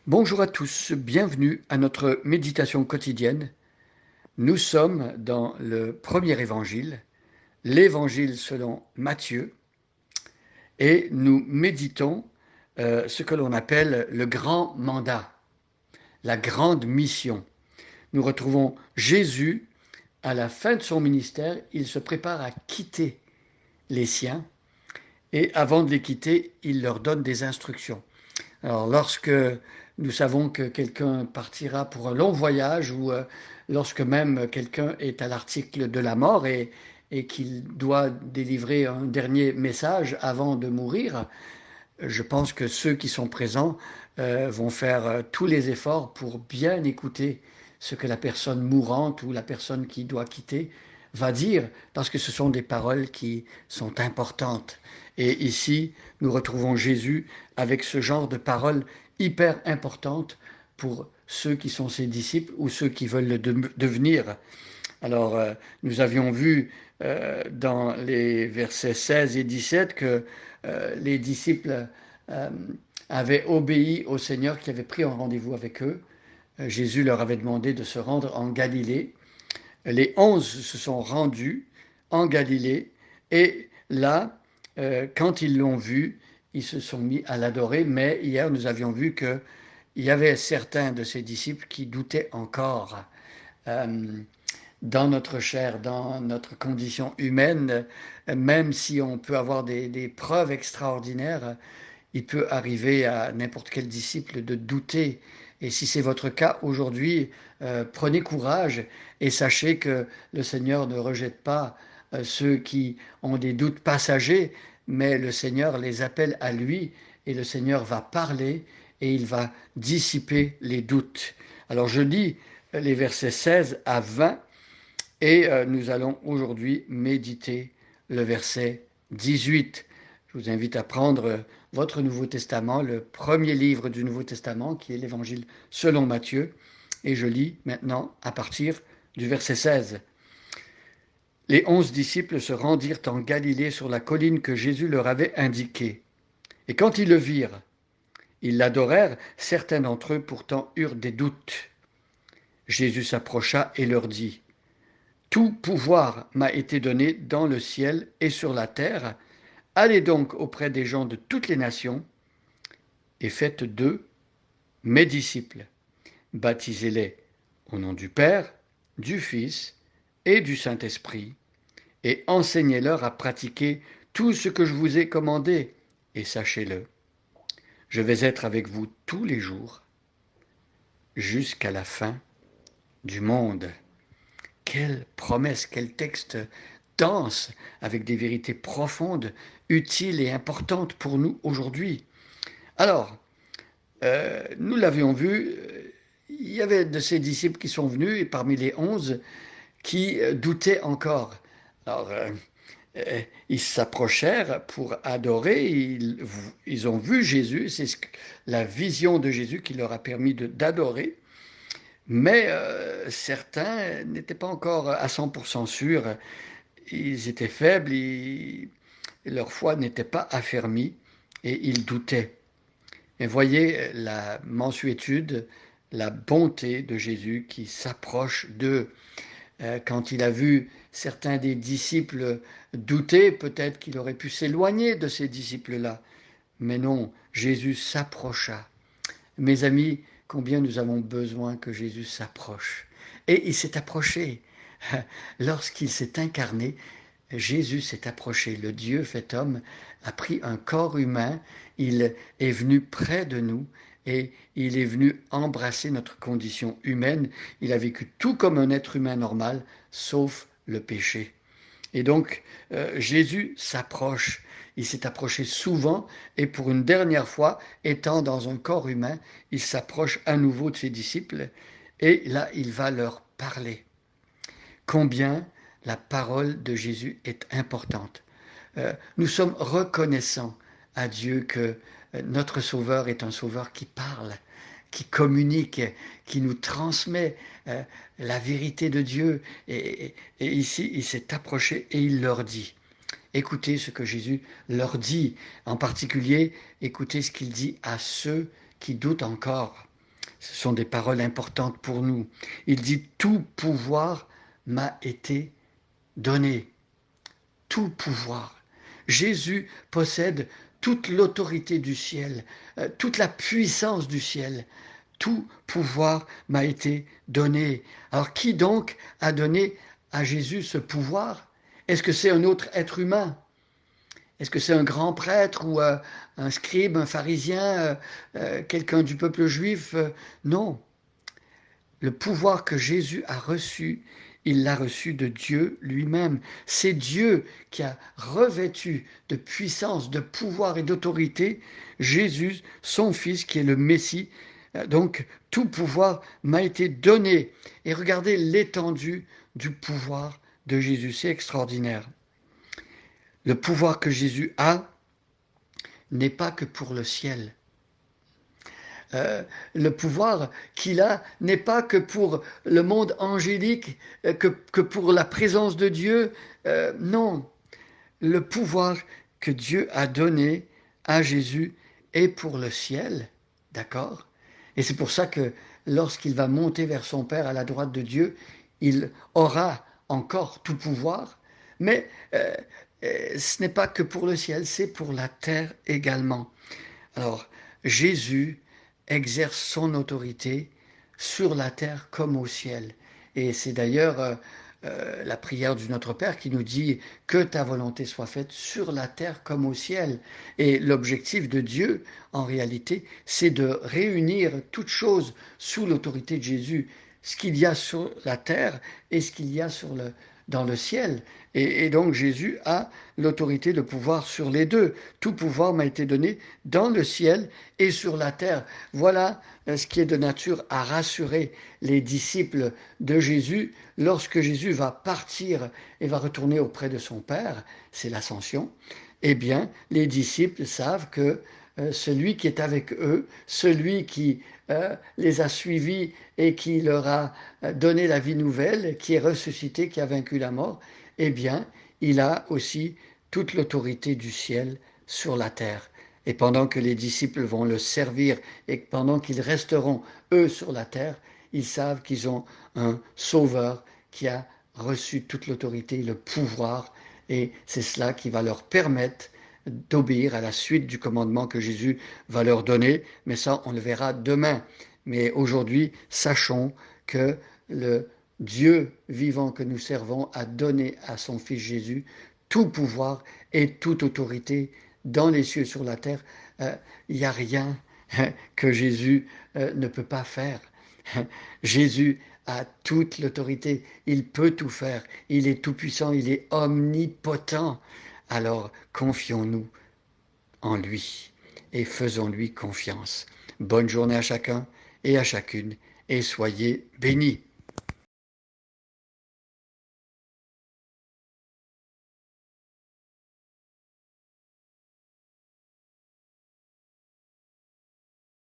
Bonjour à tous, bienvenue à notre méditation quotidienne. Nous sommes dans le premier évangile, l'évangile selon Matthieu, et nous méditons ce que l'on appelle le grand mandat, la grande mission. Nous retrouvons Jésus à la fin de son ministère, il se prépare à quitter les siens, et avant de les quitter, il leur donne des instructions. Alors, lorsque nous savons que quelqu'un partira pour un long voyage ou lorsque même quelqu'un est à l'article de la mort et qu'il doit délivrer un dernier message avant de mourir, je pense que ceux qui sont présents vont faire tous les efforts pour bien écouter ce que la personne mourante ou la personne qui doit quitter va dire, parce que ce sont des paroles qui sont importantes. Et ici, nous retrouvons Jésus avec ce genre de paroles hyper importantes pour ceux qui sont ses disciples ou ceux qui veulent le devenir. Alors, nous avions vu dans les versets 16 et 17 que les disciples euh, avaient obéi au Seigneur qui avait pris un rendez-vous avec eux. Jésus leur avait demandé de se rendre en Galilée. Les 11 se sont rendus en Galilée et là, quand ils l'ont vu, ils se sont mis à l'adorer. Mais hier, nous avions vu qu'il y avait certains de ses disciples qui doutaient encore. Euh, dans notre chair, dans notre condition humaine, même si on peut avoir des preuves extraordinaires, il peut arriver à n'importe quel disciple de douter. Et si c'est votre cas aujourd'hui, prenez courage et sachez que le Seigneur ne rejette pas ceux qui ont des doutes passagers, mais le Seigneur les appelle à lui et le Seigneur va parler et il va dissiper les doutes. Alors je lis les versets 16 à 20 et nous allons aujourd'hui méditer le verset 18. Je vous invite à prendre votre Nouveau Testament, le premier livre du Nouveau Testament, qui est l'Évangile selon Matthieu, et je lis maintenant à partir du verset 16. Les 11 disciples se rendirent en Galilée sur la colline que Jésus leur avait indiquée. Et quand ils le virent, ils l'adorèrent, certains d'entre eux pourtant eurent des doutes. Jésus s'approcha et leur dit, tout pouvoir m'a été donné dans le ciel et sur la terre. Allez donc auprès des gens de toutes les nations et faites d'eux mes disciples. Baptisez-les au nom du Père, du Fils et du Saint-Esprit, et enseignez-leur à pratiquer tout ce que je vous ai commandé. Et sachez-le, je vais être avec vous tous les jours jusqu'à la fin du monde. Quelle promesse, quel texte dense, avec des vérités profondes, utiles et importantes pour nous aujourd'hui. Alors, nous l'avions vu, il y avait de ces disciples qui sont venus, et parmi les 11, qui doutaient encore. Alors, ils s'approchèrent pour adorer, ils ont vu Jésus, c'est la vision de Jésus qui leur a permis d'adorer. Mais certains n'étaient pas encore à 100% sûrs. Ils étaient faibles, leur foi n'était pas affermie et ils doutaient. Et voyez la mansuétude, la bonté de Jésus qui s'approche d'eux. Quand il a vu certains des disciples douter, peut-être qu'il aurait pu s'éloigner de ces disciples-là. Mais non, Jésus s'approcha. Mes amis, combien nous avons besoin que Jésus s'approche. Et il s'est approché. Lorsqu'il s'est incarné, Jésus s'est approché. Le Dieu fait homme a pris un corps humain, il est venu près de nous et il est venu embrasser notre condition humaine. Il a vécu tout comme un être humain normal, sauf le péché. Et donc, Jésus s'approche. Il s'est approché souvent et pour une dernière fois, étant dans un corps humain, il s'approche à nouveau de ses disciples et là, il va leur parler. Combien la parole de Jésus est importante. Nous sommes reconnaissants à Dieu que notre Sauveur est un Sauveur qui parle, qui communique, qui nous transmet la vérité de Dieu. Et ici, il s'est approché et il leur dit. Écoutez ce que Jésus leur dit. En particulier, écoutez ce qu'il dit à ceux qui doutent encore. Ce sont des paroles importantes pour nous. Il dit « Tout pouvoir m'a été donné ». Tout pouvoir. Jésus possède toute l'autorité du ciel, toute la puissance du ciel. Tout pouvoir m'a été donné. Alors qui donc a donné à Jésus ce pouvoir? Est-ce que c'est un autre être humain? Est-ce que c'est un grand prêtre ou un scribe, un pharisien, quelqu'un du peuple juif? Non. Le pouvoir que Jésus a reçu, il l'a reçu de Dieu lui-même. C'est Dieu qui a revêtu de puissance, de pouvoir et d'autorité Jésus, son Fils, qui est le Messie. Donc, tout pouvoir m'a été donné. Et regardez l'étendue du pouvoir de Jésus. C'est extraordinaire. Le pouvoir que Jésus a n'est pas que pour le ciel. Le pouvoir qu'il a n'est pas que pour le monde angélique, que pour la présence de Dieu. Non, le pouvoir que Dieu a donné à Jésus est pour le ciel, d'accord? Et c'est pour ça que lorsqu'il va monter vers son Père à la droite de Dieu, il aura encore tout pouvoir, mais ce n'est pas que pour le ciel, c'est pour la terre également. Alors, Jésus exerce son autorité sur la terre comme au ciel. Et c'est d'ailleurs la prière du Notre Père qui nous dit que ta volonté soit faite sur la terre comme au ciel. Et l'objectif de Dieu, en réalité, c'est de réunir toutes choses sous l'autorité de Jésus, ce qu'il y a sur la terre et ce qu'il y a dans le ciel. Et donc Jésus a l'autorité, le pouvoir sur les deux. Tout pouvoir m'a été donné dans le ciel et sur la terre. Voilà ce qui est de nature à rassurer les disciples de Jésus lorsque Jésus va partir et va retourner auprès de son Père, c'est l'ascension. Eh bien, les disciples savent que celui qui est avec eux, celui qui les a suivis et qui leur a donné la vie nouvelle, qui est ressuscité, qui a vaincu la mort, eh bien, il a aussi toute l'autorité du ciel sur la terre. Et pendant que les disciples vont le servir et pendant qu'ils resteront, eux, sur la terre, ils savent qu'ils ont un sauveur qui a reçu toute l'autorité, le pouvoir, et c'est cela qui va leur permettre d'obéir à la suite du commandement que Jésus va leur donner. Mais ça, on le verra demain. Mais aujourd'hui, sachons que le Dieu vivant que nous servons a donné à son Fils Jésus tout pouvoir et toute autorité dans les cieux et sur la terre. Il n'y a rien que Jésus ne peut pas faire. Jésus a toute l'autorité, il peut tout faire, il est tout puissant, il est omnipotent. Alors confions-nous en lui et faisons-lui confiance. Bonne journée à chacun et à chacune et soyez bénis.